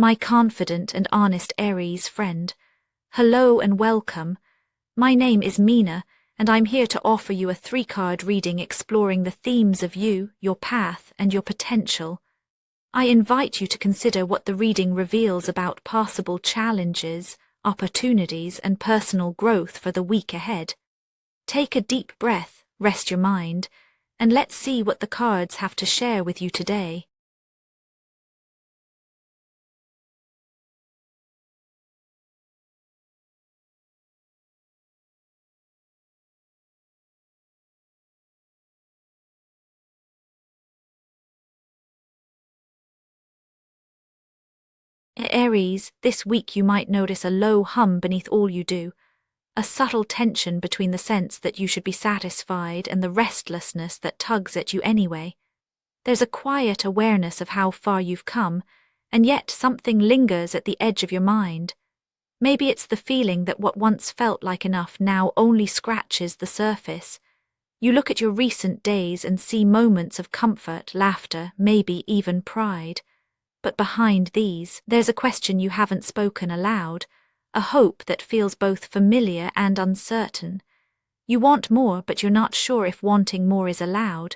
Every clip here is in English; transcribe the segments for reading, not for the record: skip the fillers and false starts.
my confident and honest Aries friend. Hello and welcome. My name is Mina, and I'm here to offer you a 3-card reading exploring the themes of you, your path, and your potential. I invite you to consider what the reading reveals about possible challenges, opportunities, and personal growth for the week ahead. Take a deep breath, rest your mind, and let's see what the cards have to share with you today. Aries, this week you might notice a low hum beneath all you do, a subtle tension between the sense that you should be satisfied and the restlessness that tugs at you anyway. There's a quiet awareness of how far you've come, and yet something lingers at the edge of your mind. Maybe it's the feeling that what once felt like enough now only scratches the surface. You look at your recent days and see moments of comfort, laughter, maybe even pride. But behind these, there's a question you haven't spoken aloud, a hope that feels both familiar and uncertain. You want more, but you're not sure if wanting more is allowed.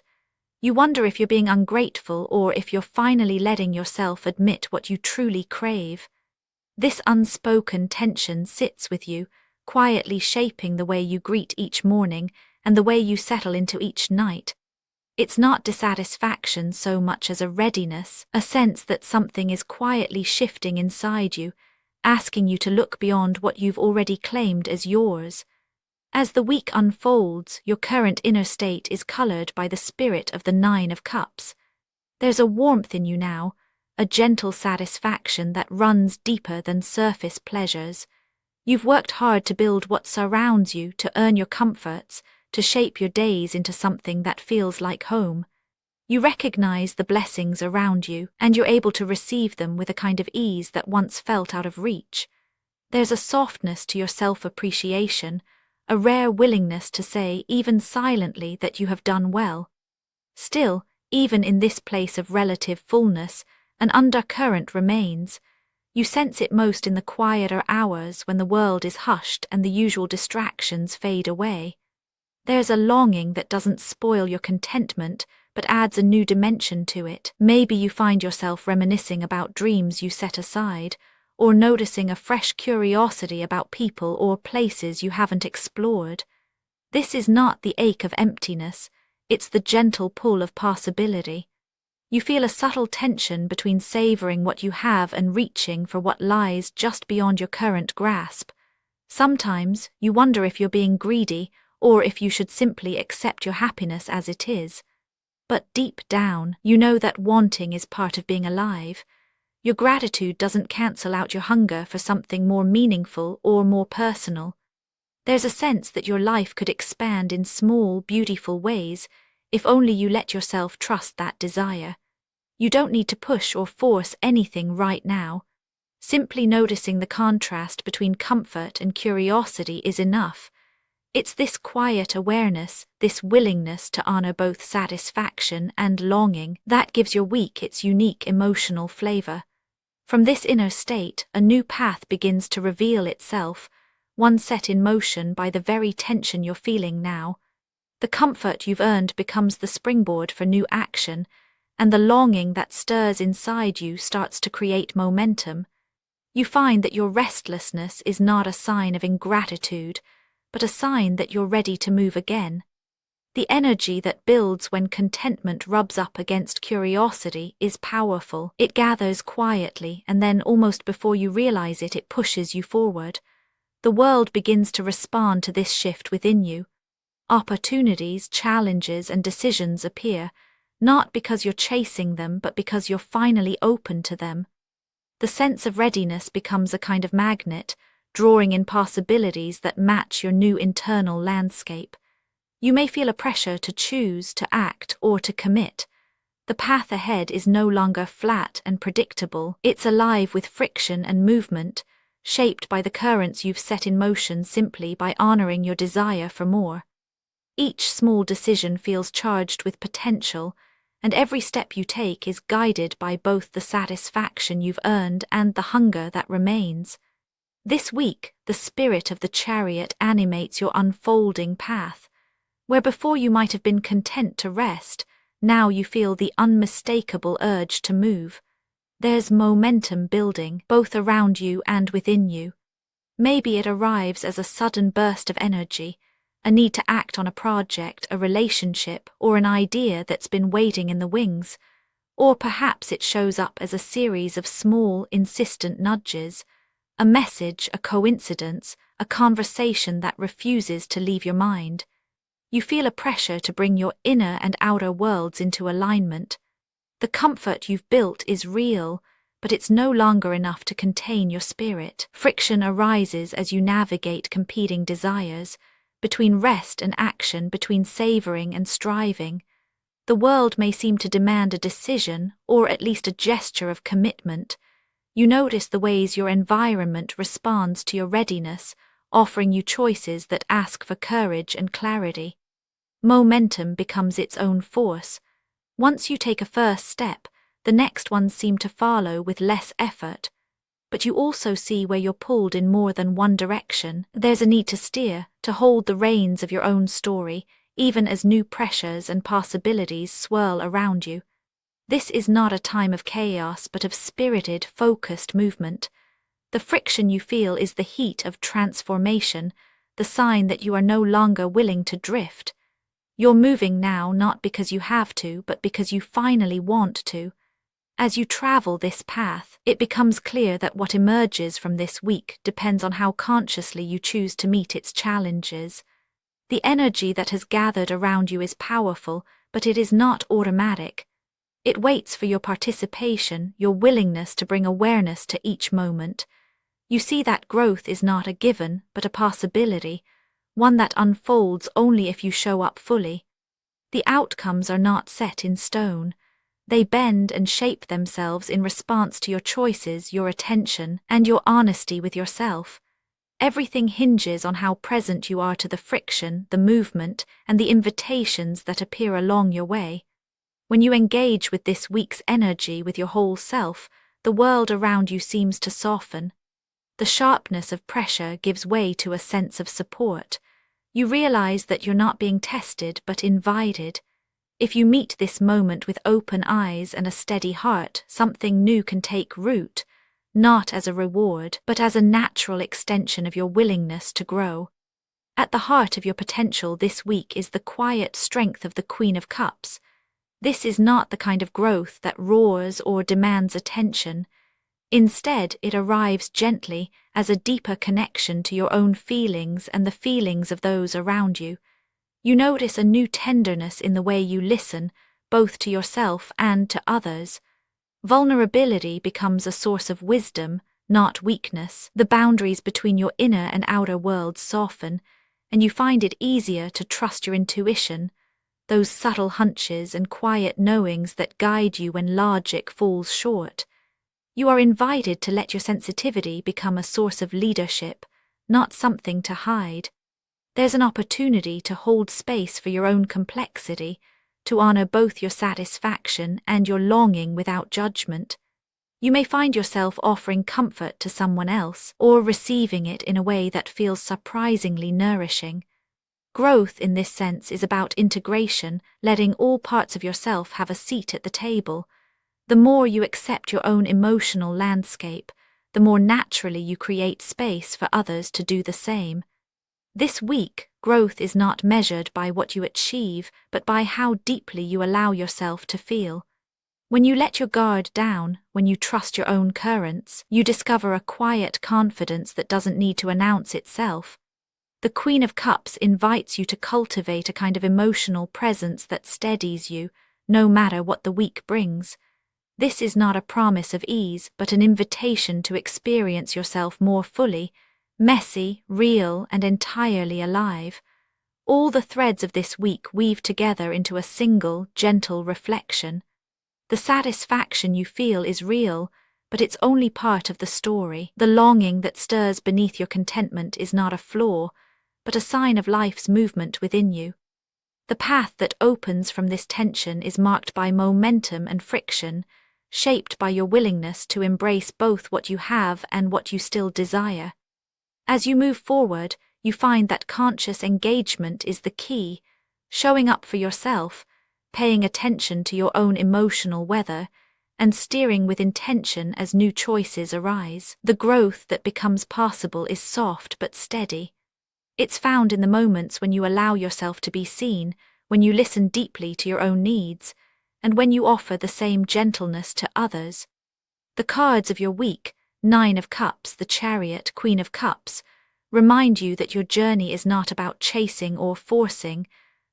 You wonder if you're being ungrateful or if you're finally letting yourself admit what you truly crave. This unspoken tension sits with you, quietly shaping the way you greet each morning and the way you settle into each night. It's not dissatisfaction so much as a readiness, a sense that something is quietly shifting inside you, asking you to look beyond what you've already claimed as yours. As the week unfolds, your current inner state is colored by the spirit of the 9 of Cups. There's a warmth in you now, a gentle satisfaction that runs deeper than surface pleasures. You've worked hard to build what surrounds you, to earn your comforts, to shape your days into something that feels like home. You recognize the blessings around you, and you're able to receive them with a kind of ease that once felt out of reach. There's a softness to your self-appreciation, a rare willingness to say, even silently, that you have done well. Still, even in this place of relative fullness, an undercurrent remains. You sense it most in the quieter hours when the world is hushed and the usual distractions fade away. There's a longing that doesn't spoil your contentment, but adds a new dimension to it. Maybe you find yourself reminiscing about dreams you set aside, or noticing a fresh curiosity about people or places you haven't explored. This is not the ache of emptiness, it's the gentle pull of possibility. You feel a subtle tension between savoring what you have and reaching for what lies just beyond your current grasp. Sometimes you wonder if you're being greedy, or if you should simply accept your happiness as it is. But deep down, you know that wanting is part of being alive. Your gratitude doesn't cancel out your hunger for something more meaningful or more personal. There's a sense that your life could expand in small, beautiful ways, if only you let yourself trust that desire. You don't need to push or force anything right now. Simply noticing the contrast between comfort and curiosity is enough. It's this quiet awareness, this willingness to honor both satisfaction and longing, that gives your week its unique emotional flavor. From this inner state, a new path begins to reveal itself, one set in motion by the very tension you're feeling now. The comfort you've earned becomes the springboard for new action, and the longing that stirs inside you starts to create momentum. You find that your restlessness is not a sign of ingratitude, but a sign that you're ready to move again. The energy that builds when contentment rubs up against curiosity is powerful. It gathers quietly, and then almost before you realize it, it pushes you forward. The world begins to respond to this shift within you. Opportunities, challenges, and decisions appear, not because you're chasing them, but because you're finally open to them. The sense of readiness becomes a kind of magnet, drawing in possibilities that match your new internal landscape. You may feel a pressure to choose, to act, or to commit. The path ahead is no longer flat and predictable. It's alive with friction and movement, shaped by the currents you've set in motion simply by honoring your desire for more. Each small decision feels charged with potential, and every step you take is guided by both the satisfaction you've earned and the hunger that remains. This week, the spirit of the chariot animates your unfolding path. Where before you might have been content to rest, now you feel the unmistakable urge to move. There's momentum building, both around you and within you. Maybe it arrives as a sudden burst of energy, a need to act on a project, a relationship, or an idea that's been waiting in the wings. Or perhaps it shows up as a series of small, insistent nudges, a message, a coincidence, a conversation that refuses to leave your mind. You feel a pressure to bring your inner and outer worlds into alignment. The comfort you've built is real, but it's no longer enough to contain your spirit. Friction arises as you navigate competing desires, between rest and action, between savoring and striving. The world may seem to demand a decision, or at least a gesture of commitment. You notice the ways your environment responds to your readiness, offering you choices that ask for courage and clarity. Momentum becomes its own force. Once you take a first step, the next ones seem to follow with less effort. But you also see where you're pulled in more than one direction. There's a need to steer, to hold the reins of your own story, even as new pressures and possibilities swirl around you. This is not a time of chaos, but of spirited, focused movement. The friction you feel is the heat of transformation, the sign that you are no longer willing to drift. You're moving now not because you have to, but because you finally want to. As you travel this path, it becomes clear that what emerges from this week depends on how consciously you choose to meet its challenges. The energy that has gathered around you is powerful, but it is not automatic. It waits for your participation, your willingness to bring awareness to each moment. You see that growth is not a given, but a possibility, one that unfolds only if you show up fully. The outcomes are not set in stone. They bend and shape themselves in response to your choices, your attention, and your honesty with yourself. Everything hinges on how present you are to the friction, the movement, and the invitations that appear along your way. When you engage with this week's energy with your whole self, the world around you seems to soften. The sharpness of pressure gives way to a sense of support. You realize that you're not being tested but invited. If you meet this moment with open eyes and a steady heart, something new can take root, not as a reward, but as a natural extension of your willingness to grow. At the heart of your potential this week is the quiet strength of the Queen of Cups. This is not the kind of growth that roars or demands attention. Instead, it arrives gently as a deeper connection to your own feelings and the feelings of those around you. You notice a new tenderness in the way you listen, both to yourself and to others. Vulnerability becomes a source of wisdom, not weakness. The boundaries between your inner and outer worlds soften, and you find it easier to trust your intuition, those subtle hunches and quiet knowings that guide you when logic falls short. You are invited to let your sensitivity become a source of leadership, not something to hide. There's an opportunity to hold space for your own complexity, to honor both your satisfaction and your longing without judgment. You may find yourself offering comfort to someone else or receiving it in a way that feels surprisingly nourishing. Growth in this sense is about integration, letting all parts of yourself have a seat at the table. The more you accept your own emotional landscape, the more naturally you create space for others to do the same. This week, growth is not measured by what you achieve, but by how deeply you allow yourself to feel. When you let your guard down, when you trust your own currents, you discover a quiet confidence that doesn't need to announce itself. The Queen of Cups invites you to cultivate a kind of emotional presence that steadies you, no matter what the week brings. This is not a promise of ease, but an invitation to experience yourself more fully, messy, real, and entirely alive. All the threads of this week weave together into a single, gentle reflection. The satisfaction you feel is real, but it's only part of the story. The longing that stirs beneath your contentment is not a flaw, but a sign of life's movement within you. The path that opens from this tension is marked by momentum and friction, shaped by your willingness to embrace both what you have and what you still desire. As you move forward, you find that conscious engagement is the key, showing up for yourself, paying attention to your own emotional weather, and steering with intention as new choices arise. The growth that becomes possible is soft but steady. It's found in the moments when you allow yourself to be seen, when you listen deeply to your own needs, and when you offer the same gentleness to others. The cards of your week, 9 of Cups, the Chariot, Queen of Cups, remind you that your journey is not about chasing or forcing,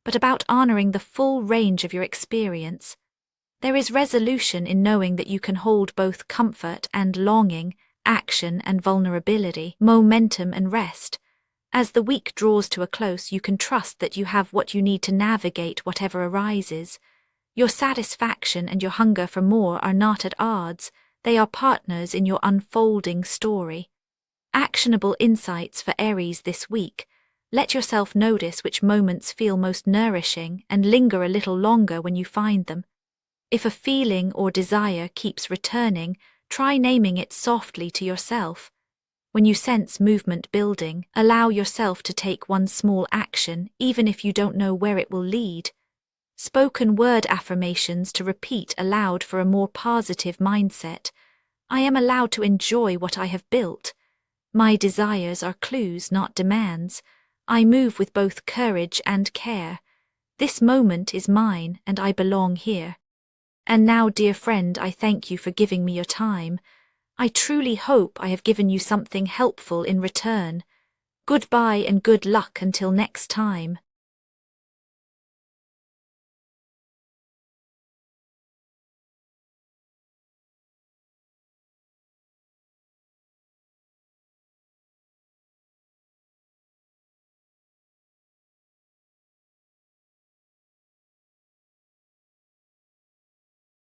but about honoring the full range of your experience. There is resolution in knowing that you can hold both comfort and longing, action and vulnerability, momentum and rest. As the week draws to a close, you can trust that you have what you need to navigate whatever arises. Your satisfaction and your hunger for more are not at odds, they are partners in your unfolding story. Actionable insights for Aries this week. Let yourself notice which moments feel most nourishing and linger a little longer when you find them. If a feeling or desire keeps returning, try naming it softly to yourself. When you sense movement building, allow yourself to take one small action, even if you don't know where it will lead. Spoken word affirmations to repeat aloud for a more positive mindset. I am allowed to enjoy what I have built. My desires are clues, not demands. I move with both courage and care. This moment is mine, and I belong here. And now, dear friend, I thank you for giving me your time. I truly hope I have given you something helpful in return. Goodbye and good luck until next time.